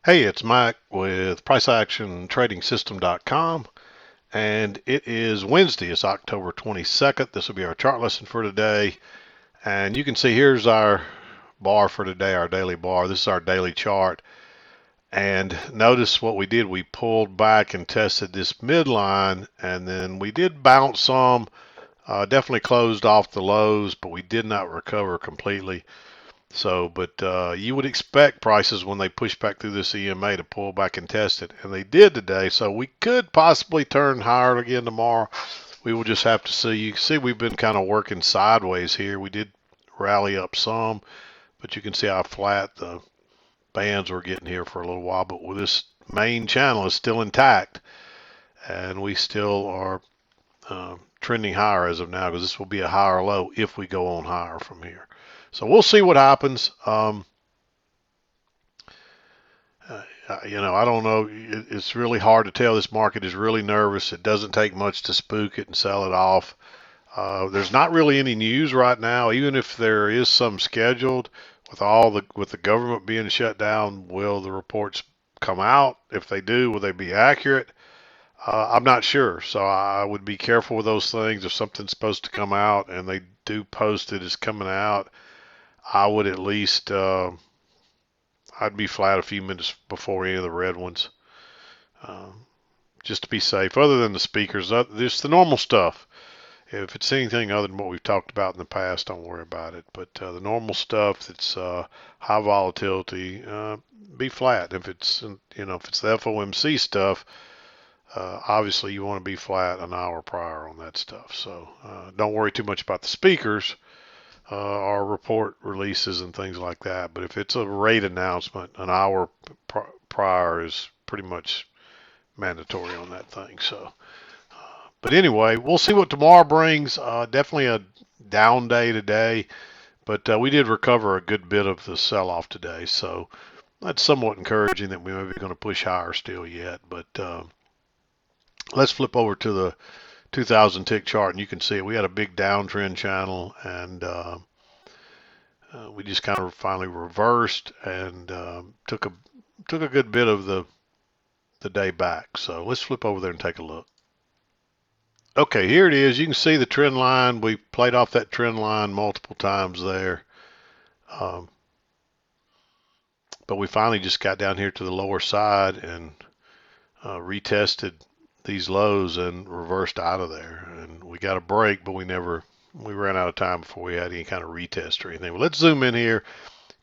Hey, it's Mike with PriceActionTradingSystem.com, and it is Wednesday. It's October 22nd. This will be our chart lesson for today. And you can see here's our bar for today, our daily bar. This is our daily chart. And notice what we did. We pulled back and tested this midline, and then we did bounce some. Definitely closed off the lows, but we did not recover completely. So, but you would expect prices when they push back through this EMA to pull back and test it, and they did today. So we could possibly turn higher again tomorrow. We will just have to see. You can see we've been kind of working sideways here. We did rally up some, but you can see how flat the bands were getting here for a little while. But with this main channel is still intact, and we still are trending higher as of now because this will be a higher low if we go on higher from here. So we'll see what happens. I don't know. It's really hard to tell. This market is really nervous. It doesn't take much to spook it and sell it off. There's not really any news right now, even if there is some scheduled. With the government being shut down, will the reports come out? If they do, will they be accurate? I'm not sure. So I would be careful with those things. If something's supposed to come out and they do post it as coming out, I would at least I'd be flat a few minutes before any of the red ones, um, just to be safe. Other than the speakers, just the normal stuff. If it's anything other than what we've talked about in the past, don't worry about it. But the normal stuff that's high volatility, be flat. If it's if it's the FOMC stuff, obviously you want to be flat an hour prior on that stuff. So don't worry too much about the speakers or report releases and things like that. But if it's a rate announcement, an hour prior is pretty much mandatory on that thing. So, but anyway, we'll see what tomorrow brings. Definitely a down day today, but we did recover a good bit of the sell-off today. So that's somewhat encouraging that we may be going to push higher still yet. But let's flip over to the 2000 tick chart, and you can see we had a big downtrend channel, and we just kind of finally reversed and took a good bit of the day back. So let's flip over there and take a look. Okay, here it is. You can see the trend line. We played off that trend line multiple times there. Um, but we finally just got down here to the lower side and retested these lows and reversed out of there. And we got a break, but we ran out of time before we had any kind of retest or anything. Well, let's zoom in here.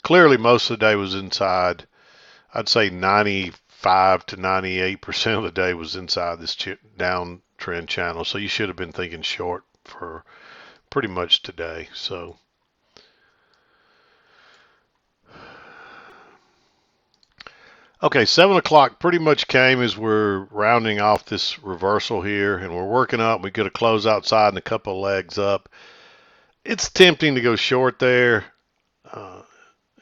Clearly, most of the day was inside. I'd say 95 to 98% of the day was inside this downtrend channel. So you should have been thinking short for pretty much today. So okay, 7 o'clock pretty much came as we're rounding off this reversal here, and we're working up. We get a close outside and a couple of legs up. It's tempting to go short there. Uh,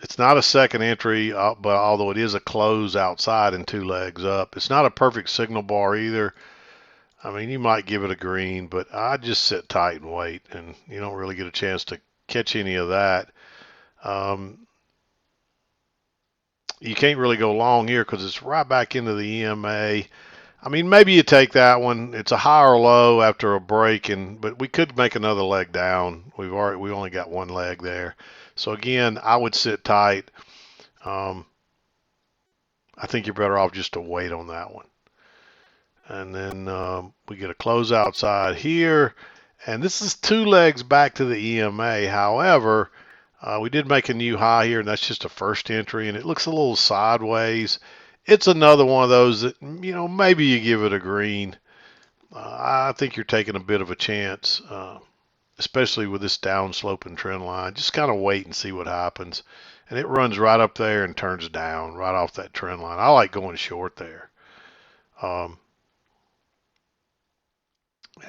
it's not a second entry, but although it is a close outside and 2 legs up, it's not a perfect signal bar either. I mean, you might give it a green, but I just sit tight and wait, and you don't really get a chance to catch any of that. You can't really go long here because it's right back into the EMA. I mean, maybe you take that one. It's a higher low after a break, but we could make another leg down. We only got one leg there. So again, I would sit tight. I think you're better off just to wait on that one. And then we get a close outside here, and this is 2 legs back to the EMA. However, we did make a new high here, and that's just a first entry, and it looks a little sideways. It's another one of those that, maybe you give it a green. I think you're taking a bit of a chance, especially with this downsloping trend line. Just kind of wait and see what happens. And it runs right up there and turns down right off that trend line. I like going short there.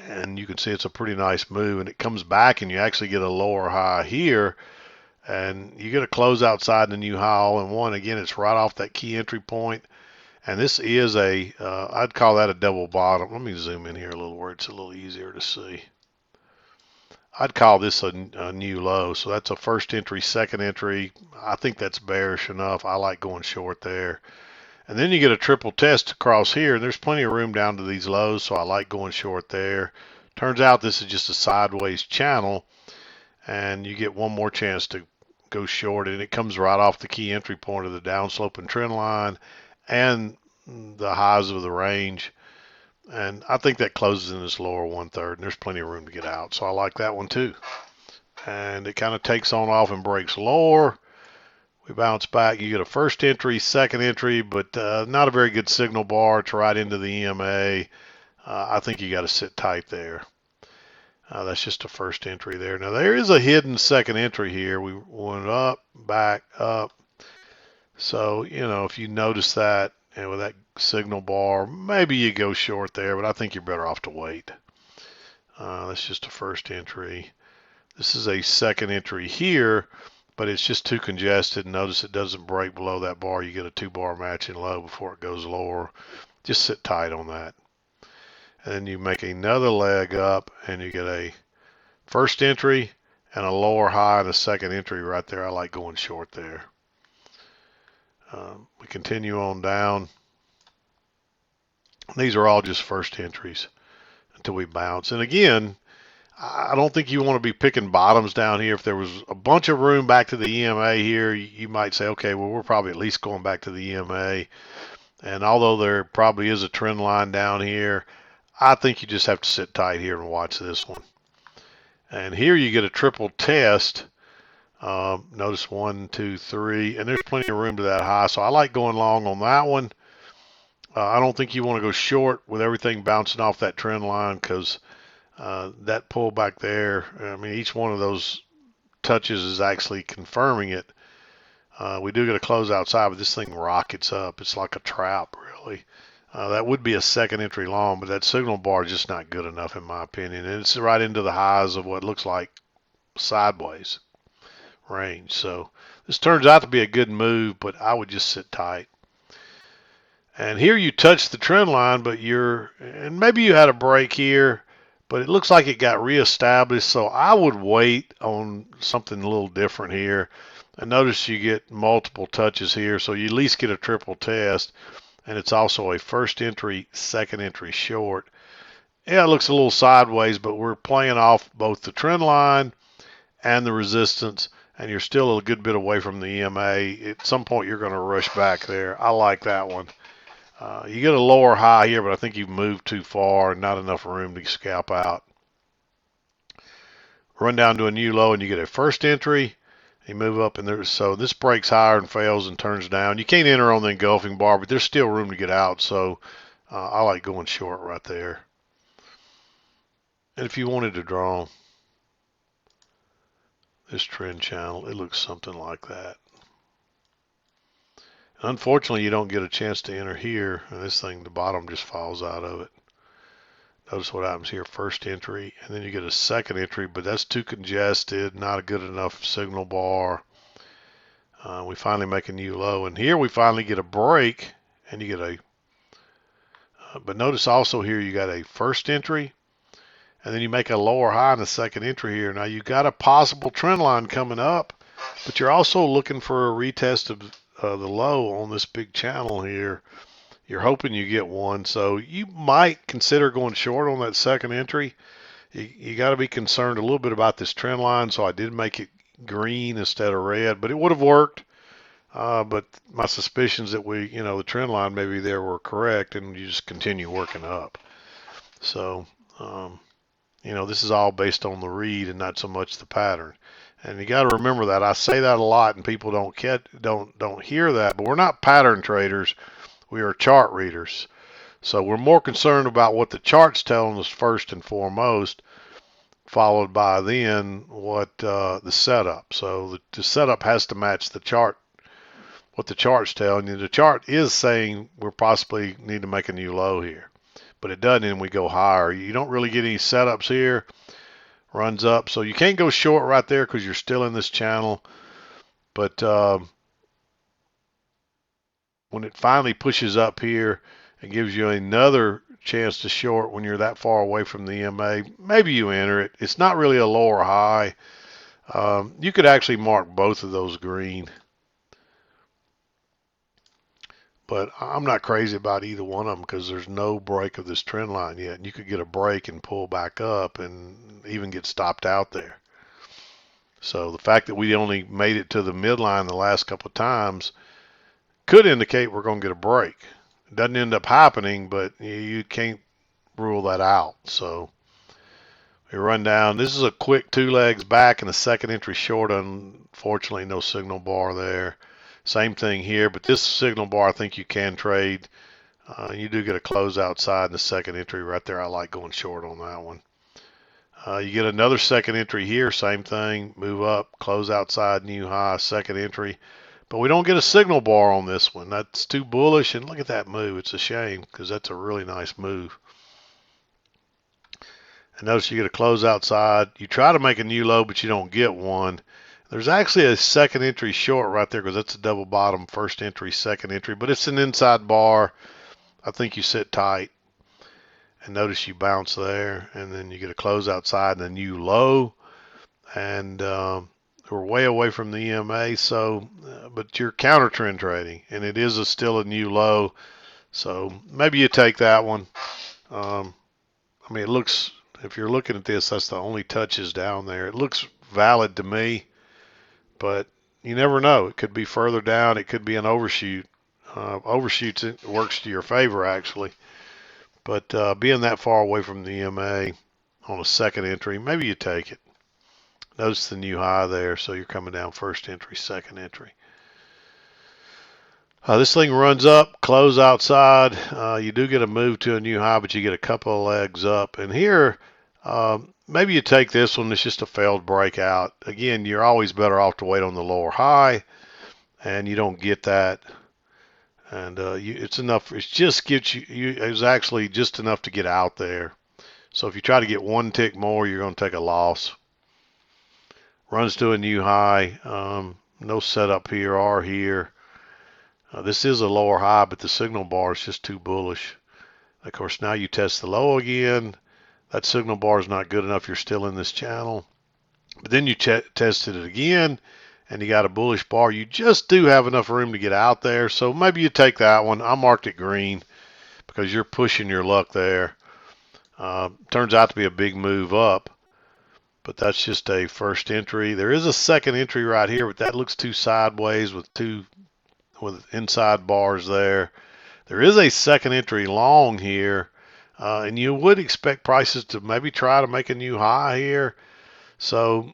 And you can see it's a pretty nice move, and it comes back and you actually get a lower high here, and you get a close outside the new high all in one. Again, it's right off that key entry point, and this is I'd call that a double bottom. Let me zoom in here a little where it's a little easier to see. I'd call this a new low. So that's a first entry, second entry. I think that's bearish enough. I like going short there. And then you get a triple test across here, and there's plenty of room down to these lows, so I like going short there. Turns out this is just a sideways channel, and you get one more chance to go short, and it comes right off the key entry point of the downsloping trend line and the highs of the range. And I think that closes in this lower 1/3, and there's plenty of room to get out, so I like that one too. And it kind of takes on off and breaks lower. We bounce back. You get a first entry, second entry, but not a very good signal bar. It's right into the EMA. I think you got to sit tight there. That's just a first entry there. Now there is a hidden second entry here. We went up, back, up. So, if you notice that, and with that signal bar, maybe you go short there, but I think you're better off to wait. That's just a first entry. This is a second entry here, but it's just too congested. Notice it doesn't break below that bar. You get a 2-bar matching low before it goes lower. Just sit tight on that. And then you make another leg up, and you get a first entry and a lower high and a second entry right there. I like going short there. We continue on down. These are all just first entries until we bounce. And again, I don't think you want to be picking bottoms down here. If there was a bunch of room back to the EMA here, you might say, okay, well, we're probably at least going back to the EMA. And although there probably is a trend line down here, I think you just have to sit tight here and watch this one. And here you get a triple test. Notice 1, 2, 3, and there's plenty of room to that high. So I like going long on that one. I don't think you want to go short with everything bouncing off that trend line, because that pullback there, I mean, each one of those touches is actually confirming it. We do get a close outside, but this thing rockets up. It's like a trap, really. That would be a second entry long, but that signal bar is just not good enough, in my opinion. And it's right into the highs of what looks like sideways range. So this turns out to be a good move, but I would just sit tight. And here you touch the trend line, but and maybe you had a break here, but it looks like it got reestablished. So I would wait on something a little different here. And notice you get multiple touches here, so you at least get a triple test. And it's also a first entry, second entry short. Yeah, it looks a little sideways, but we're playing off both the trend line and the resistance, and you're still a good bit away from the EMA. At some point, you're going to rush back there. I like that one. You get a lower high here, but I think you've moved too far and not enough room to scalp out. Run down to a new low, and you get a first entry. You move up, and so this breaks higher and fails and turns down. You can't enter on the engulfing bar, but there's still room to get out. So I like going short right there. And if you wanted to draw this trend channel, it looks something like that. Unfortunately, you don't get a chance to enter here, and this thing, the bottom just falls out of it. Notice what happens here, first entry, and then you get a second entry, but that's too congested, not a good enough signal bar. We finally make a new low, and here we finally get a break, and you get but notice also here you got a first entry, and then you make a lower high in the second entry here. Now you got a possible trend line coming up, but you're also looking for a retest of the low on this big channel here. You're hoping you get one, so you might consider going short on that second entry. You got to be concerned a little bit about this trend line, so I did make it green instead of red, but it would have worked. But my suspicions that the trend line maybe there were correct, and you just continue working up. So, this is all based on the read and not so much the pattern. And you got to remember that. I say that a lot, and people don't hear that. But we're not pattern traders. We are chart readers. So we're more concerned about what the chart's telling us first and foremost, followed by then what the setup. So the setup has to match the chart, what the chart's telling you. The chart is saying we're possibly need to make a new low here, but it doesn't, and we go higher. You don't really get any setups here. Runs up, so you can't go short right there because you're still in this channel. But when it finally pushes up here and gives you another chance to short when you're that far away from the EMA, maybe you enter it. It's not really a low or high. You could actually mark both of those green. But I'm not crazy about either one of them because there's no break of this trend line yet. And you could get a break and pull back up and even get stopped out there. So the fact that we only made it to the midline the last couple of times could indicate we're going to get a break. It doesn't end up happening, but you can't rule that out. So we run down. This is a quick 2 legs back and a second entry short. Unfortunately, no signal bar there. Same thing here, but this signal bar I think you can trade. You do get a close outside in the second entry right there. I like going short on that one. You get another second entry here, same thing, move up, close outside, new high, second entry. But we don't get a signal bar on this one. That's too bullish, and look at that move. It's a shame because that's a really nice move. And notice you get a close outside. You try to make a new low, but you don't get one. There's actually a second entry short right there because that's a double bottom, first entry, second entry. But it's an inside bar. I think you sit tight. And notice you bounce there, and then you get a close outside and a new low. And we're way away from the EMA, so but you're counter trend trading, and it is still a new low. So maybe you take that one. I mean, it looks, if you're looking at this, that's the only touches down there. It looks valid to me, but you never know. It could be further down. It could be an overshoot. Overshoots, it works to your favor, actually. But being that far away from the EMA on a second entry, maybe you take it. Notice the new high there, so you're coming down first entry, second entry. This thing runs up, close outside. You do get a move to a new high, but you get a couple of legs up. And here, maybe you take this one. It's just a failed breakout. Again, you're always better off to wait on the lower high, and you don't get that. And it's enough. It just gets you. It's actually just enough to get out there. So if you try to get one tick more, you're going to take a loss. Runs to a new high. No setup here or here. This is a lower high, but the signal bar is just too bullish. Of course, now you test the low again. That signal bar is not good enough. You're still in this channel. But then you tested it again, and you got a bullish bar. You just do have enough room to get out there. So maybe you take that one. I marked it green because you're pushing your luck there. Turns out to be a big move up, but that's just a first entry. There is a second entry right here, but that looks too sideways with inside bars there. There is a second entry long here, and you would expect prices to maybe try to make a new high here. So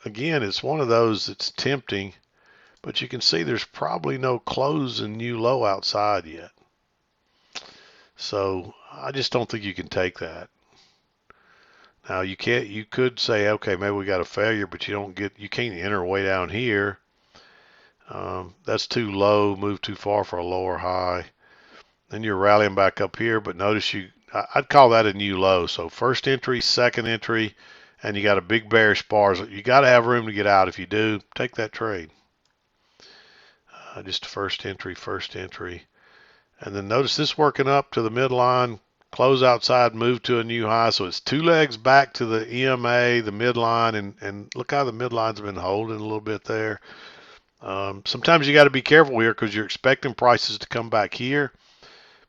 again, it's one of those that's tempting, but you can see there's probably no close and new low outside yet. So I just don't think you can take that. Now you could say, okay, maybe we got a failure, but you can't enter way down here. That's too low, move too far for a lower high. Then you're rallying back up here, but notice I'd call that a new low. So first entry, second entry, and you got a big bearish bars. You got to have room to get out. If you do, take that trade. Just first entry. And then notice this working up to the midline, close outside, move to a new high. So it's 2 legs back to the EMA, the midline, and look how the midline's been holding a little bit there. Sometimes you got to be careful here because you're expecting prices to come back here.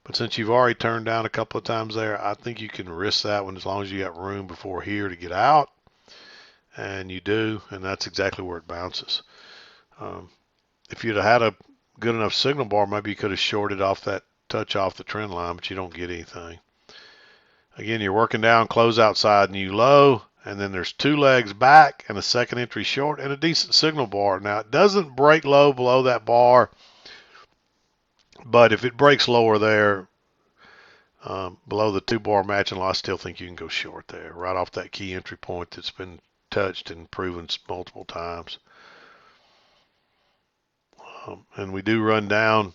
But since you've already turned down a couple of times there, I think you can risk that one as long as you got room before here to get out. And you do, and that's exactly where it bounces. If you'd have had a good enough signal bar, maybe you could have shorted off that touch off the trend line, but you don't get anything. Again, you're working down, close outside, new low, and then there's 2 legs back and a second entry short and a decent signal bar. Now, it doesn't break low below that bar, but if it breaks lower there, below the 2-bar matching low, I still think you can go short there, right off that key entry point that's been touched and proven multiple times. And we do run down.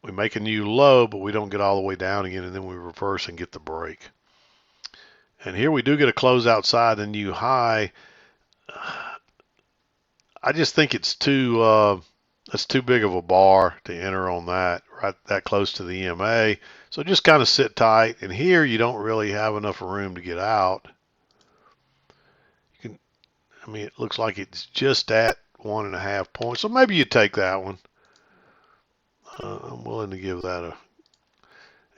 We make a new low, but we don't get all the way down again, and then we reverse and get the break. And here we do get a close outside a new high. I just think it's too big of a bar to enter on that, right that close to the EMA. So just kind of sit tight. And here you don't really have enough room to get out. It looks like it's just at 1.5 points. So maybe you take that one. I'm willing to give that a.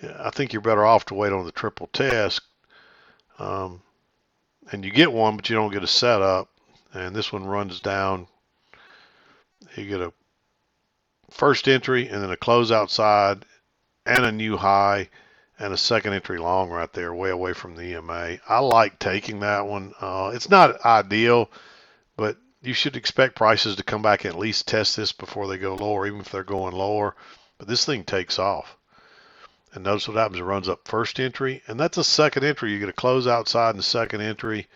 Yeah, I think you're better off to wait on the triple test. Um, and you get one, but you don't get a setup. And this one runs down. You get a first entry and then a close outside and a new high and a second entry long right there, way away from the EMA. I like taking that one. It's not ideal, but you should expect prices to come back and at least test this before they go lower, even if they're going lower. But this thing takes off. And notice what happens. It runs up first entry, and that's a second entry. You get a close outside in the second entry.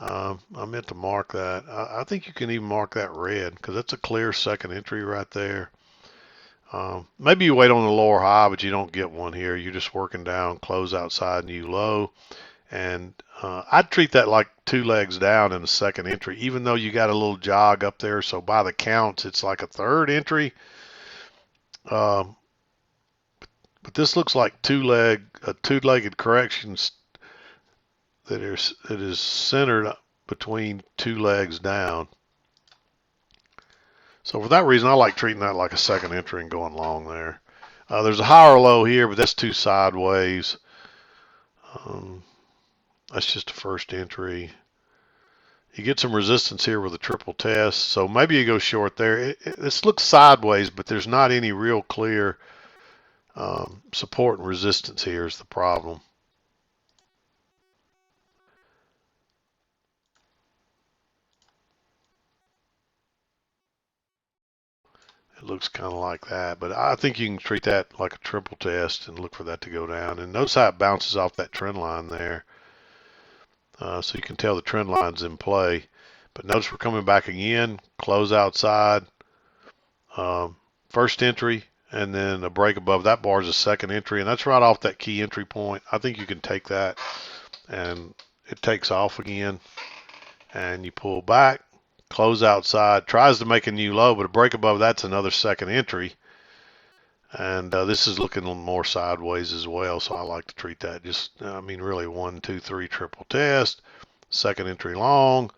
I meant to mark that. I think you can even mark that red because that's a clear second entry right there. Maybe you wait on the lower high, but you don't get one here. You're just working down, close outside, new low. And I'd treat that like 2 legs down in the second entry, even though you got a little jog up there. So by the counts, it's like a third entry. But this looks like a two-legged correction that is centered between 2 legs down. So for that reason, I like treating that like a second entry and going long there. There's a higher low here, but that's 2 sideways. That's just a first entry. You get some resistance here with a triple test, so maybe you go short there. This looks sideways, but there's not any real clear support and resistance here is the problem. It looks kind of like that, but I think you can treat that like a triple test and look for that to go down. And notice how it bounces off that trend line there. So you can tell the trend line's in play. But notice we're coming back again, close outside, first entry, and then a break above that bar is a second entry, and that's right off that key entry point. I think you can take that, and it takes off again, and you pull back, close outside, tries to make a new low, but a break above that's another second entry. And this is looking more sideways as well, so I like to treat that just, really 1, 2, 3 triple test, second entry long.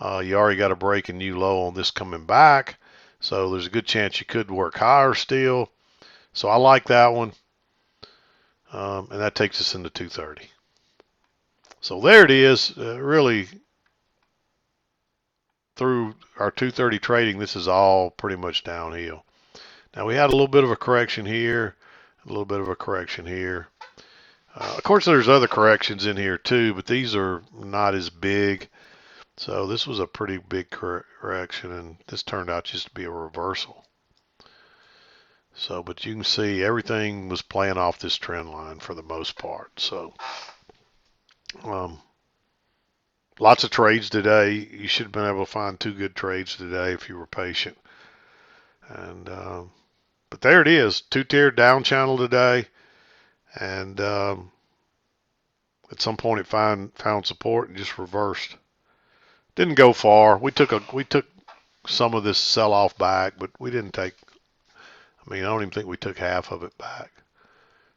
You already got a break and new low on this coming back, so there's a good chance you could work higher still. So I like that one, and that takes us into 230. So there it is. Really, through our 230 trading, this is all pretty much downhill. Now we had a little bit of a correction here, a little bit of a correction here. Of course, there's other corrections in here too, but these are not as big. So this was a pretty big correction, and this turned out just to be a reversal. So, but you can see everything was playing off this trend line for the most part. So, lots of trades today. You should have been able to find 2 good trades today if you were patient. And but there it is, 2-tiered down channel today, and at some point it found support and just reversed. Didn't go far. We took some of this sell-off back, but we didn't take. I don't even think we took half of it back.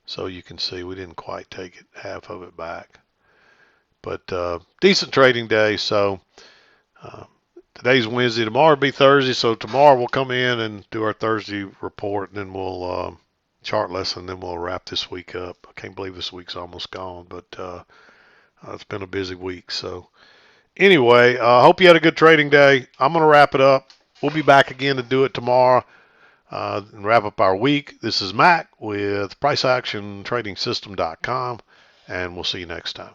So you can see we didn't quite take it half of it back. But decent trading day. So today's Wednesday. Tomorrow will be Thursday. So tomorrow we'll come in and do our Thursday report, and then we'll chart lesson, and then we'll wrap this week up. I can't believe this week's almost gone, but it's been a busy week. So anyway, I hope you had a good trading day. I'm going to wrap it up. We'll be back again to do it tomorrow and wrap up our week. This is Mac with PriceActionTradingSystem.com, and we'll see you next time.